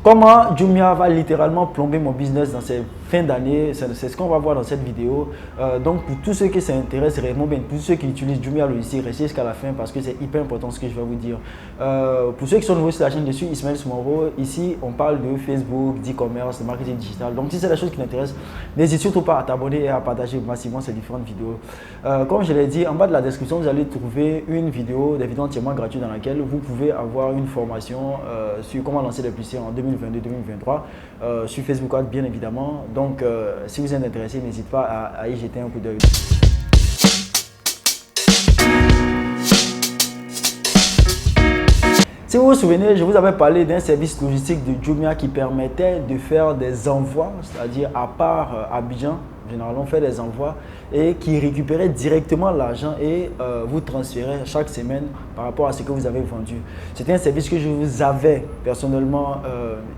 Comment Jumia va littéralement plomber mon business dans ces fins d'année, c'est ce qu'on va voir dans cette vidéo. Donc pour tous ceux qui s'intéressent réellement, bien pour ceux qui utilisent Jumia logiciel, restez jusqu'à la fin parce que c'est hyper important ce que je vais vous dire. Pour ceux qui sont nouveaux sur la chaîne, je suis Ismaël Soumoro. Ici, on parle de Facebook, d'e-commerce, de marketing digital. Donc si c'est la chose qui t'intéresse, n'hésite surtout pas à t'abonner et à partager massivement ces différentes vidéos. Comme je l'ai dit, en bas de la description, vous allez trouver une vidéo, des vidéos entièrement gratuites dans laquelle vous pouvez avoir une formation sur comment lancer des publicités en 2022-2023 sur Facebook Ads bien évidemment. Donc si vous êtes intéressé, n'hésitez pas à y jeter un coup d'œil. Si vous vous souvenez, je vous avais parlé d'un service logistique de Jumia qui permettait de faire des envois, c'est-à-dire à part Abidjan, généralement on fait des envois et qui récupérait directement l'argent et vous transférait chaque semaine par rapport à ce que vous avez vendu. C'était un service que je vous avais personnellement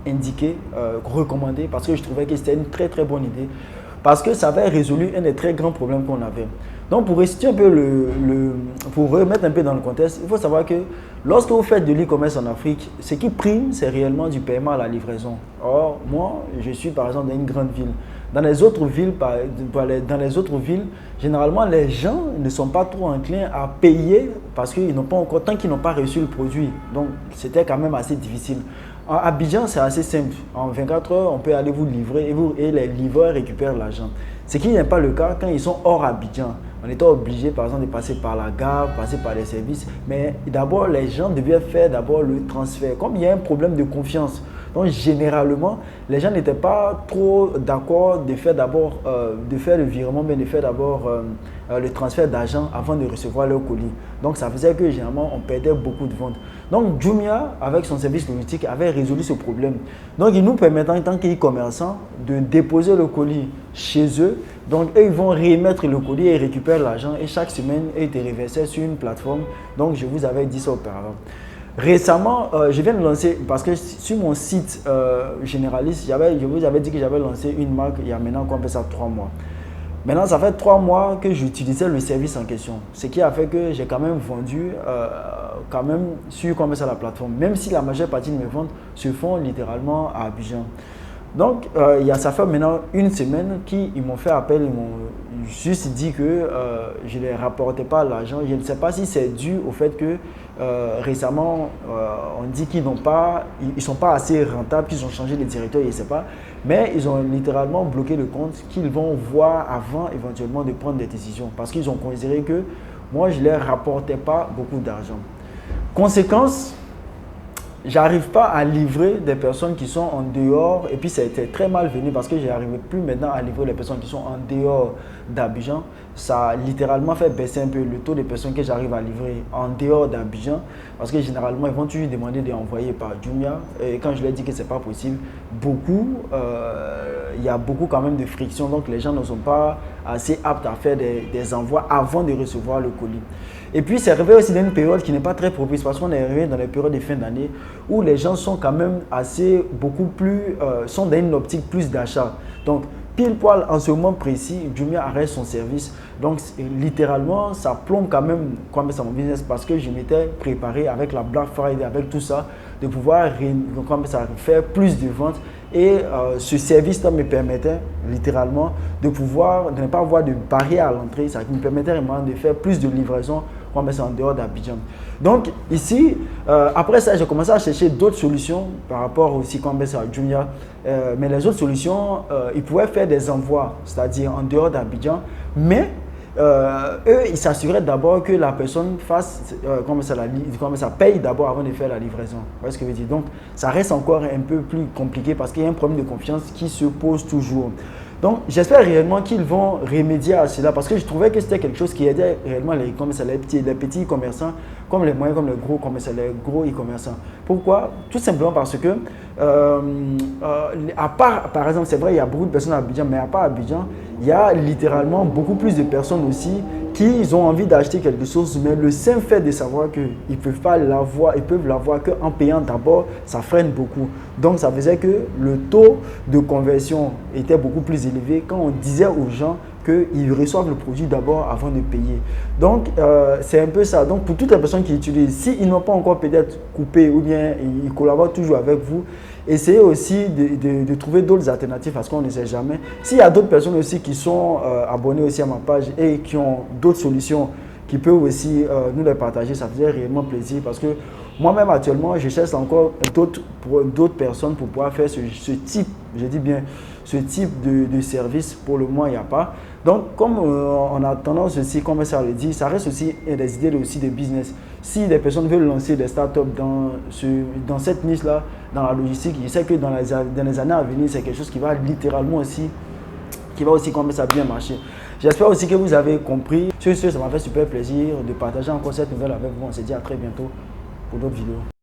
indiqué, recommandé parce que je trouvais que c'était une très très bonne idée parce que ça avait résolu un des très grands problèmes qu'on avait. Donc pour restituer un peu pour remettre un peu dans le contexte, il faut savoir que lorsque vous faites de l'e-commerce en Afrique, ce qui prime, c'est réellement du paiement à la livraison. Or, moi, je suis par exemple dans une grande ville. Dans les autres villes, généralement, les gens ne sont pas trop enclins à payer parce qu'ils n'ont pas encore, tant qu'ils n'ont pas reçu le produit. Donc, c'était quand même assez difficile. En Abidjan, c'est assez simple. En 24 heures, on peut aller vous livrer et les livreurs récupèrent l'argent. Ce qui n'est pas le cas quand ils sont hors Abidjan. On était obligé, par exemple, de passer par la gare, passer par les services. Mais d'abord, les gens devaient faire d'abord le transfert. Comme il y a un problème de confiance, donc généralement, les gens n'étaient pas trop d'accord de faire d'abord, de faire le virement, mais de faire d'abord le transfert d'argent avant de recevoir leur colis. Donc ça faisait que généralement, on perdait beaucoup de ventes. Donc Jumia, avec son service logistique, avait résolu ce problème. Donc il nous permettait en tant qu'e-commerçants de déposer le colis chez eux. Donc eux, ils vont remettre le colis et récupérer l'argent. Et chaque semaine, ils étaient reversés sur une plateforme. Donc je vous avais dit ça auparavant. Récemment, je viens de lancer, parce que sur mon site généraliste, je vous avais dit que j'avais lancé une marque il y a maintenant, qu'on appelle ça 3 mois. Maintenant, ça fait 3 mois que j'utilisais le service en question. Ce qui a fait que j'ai quand même vendu quand même sur la plateforme. Même si la majeure partie de mes ventes se font littéralement à Abidjan. Donc, ça fait maintenant une semaine qu'ils m'ont fait appel, ils m'ont juste dit que je ne les rapportais pas l'argent. Je ne sais pas si c'est dû au fait que récemment, on dit qu'ils ne sont pas assez rentables, qu'ils ont changé de directeur, je ne sais pas. Mais ils ont littéralement bloqué le compte qu'ils vont voir avant éventuellement de prendre des décisions. Parce qu'ils ont considéré que moi, je ne leur rapportais pas beaucoup d'argent. Conséquence, j'arrive pas à livrer des personnes qui sont en dehors et puis ça a été très mal venu parce que je n'arrivais plus maintenant à livrer les personnes qui sont en dehors d'Abidjan. Ça a littéralement fait baisser un peu le taux de personnes que j'arrive à livrer en dehors d'Abidjan parce que généralement ils vont toujours demander d'envoyer par Jumia et quand je leur dis que c'est pas possible, il y a beaucoup quand même de friction, donc les gens ne sont pas assez aptes à faire des envois avant de recevoir le colis. Et puis c'est arrivé aussi dans une période qui n'est pas très propice parce qu'on est arrivé dans les périodes de fin d'année où les gens sont quand même sont dans une optique plus d'achat. Donc pile poil en ce moment précis, Jumia arrête son service. Donc littéralement, ça plombe quand même mon business parce que je m'étais préparé avec la Black Friday, avec tout ça, de pouvoir faire plus de ventes. Et ce service-là me permettait littéralement de ne pas avoir de barrière à l'entrée. Ça me permettait vraiment de faire plus de livraisons en dehors d'Abidjan. Donc ici, après ça, j'ai commencé à chercher d'autres solutions par rapport aussi à Jumia. Mais les autres solutions, ils pouvaient faire des envois, c'est-à-dire en dehors d'Abidjan. Mais eux, ils s'assuraient d'abord que la personne paye d'abord avant de faire la livraison. Vous voyez ce que je veux dire? Donc, ça reste encore un peu plus compliqué parce qu'il y a un problème de confiance qui se pose toujours. Donc, j'espère réellement qu'ils vont remédier à cela parce que je trouvais que c'était quelque chose qui aidait réellement les petits e-commerçants comme les moyens, comme les gros e-commerçants. Pourquoi? Tout simplement parce que, à part, par exemple, c'est vrai, il y a beaucoup de personnes à Abidjan, mais à part Abidjan, il y a littéralement beaucoup plus de personnes aussi qui ont envie d'acheter quelque chose, mais le simple fait de savoir qu'ils ne peuvent pas l'avoir, ils peuvent l'avoir qu'en payant d'abord, ça freine beaucoup. Donc, ça faisait que le taux de conversion était beaucoup plus élevé quand on disait aux gens qu'ils reçoivent le produit d'abord avant de payer. Donc, c'est un peu ça. Donc, pour toutes les personnes qui utilisent, s'ils n'ont pas encore peut-être coupé ou bien ils collaborent toujours avec vous, essayez aussi de trouver d'autres alternatives parce qu'on ne sait jamais. S'il y a d'autres personnes aussi qui sont abonnées aussi à ma page et qui ont d'autres solutions qui peuvent aussi nous les partager, ça faisait réellement plaisir parce que moi-même actuellement, je cherche encore d'autres personnes pour pouvoir faire ce type, je dis bien, ce type de service. Pour le moment, il n'y a pas. Donc, comme on a tendance aussi, comme ça le dit, ça reste aussi des idées aussi de business. Si des personnes veulent lancer des startups dans cette niche-là, dans la logistique, je sais que dans les années à venir, c'est quelque chose qui va littéralement aussi, qui va aussi commencer à bien marcher. J'espère aussi que vous avez compris. Sur ce, ça m'a fait super plaisir de partager encore cette nouvelle avec vous. On se dit à très bientôt pour d'autres vidéos.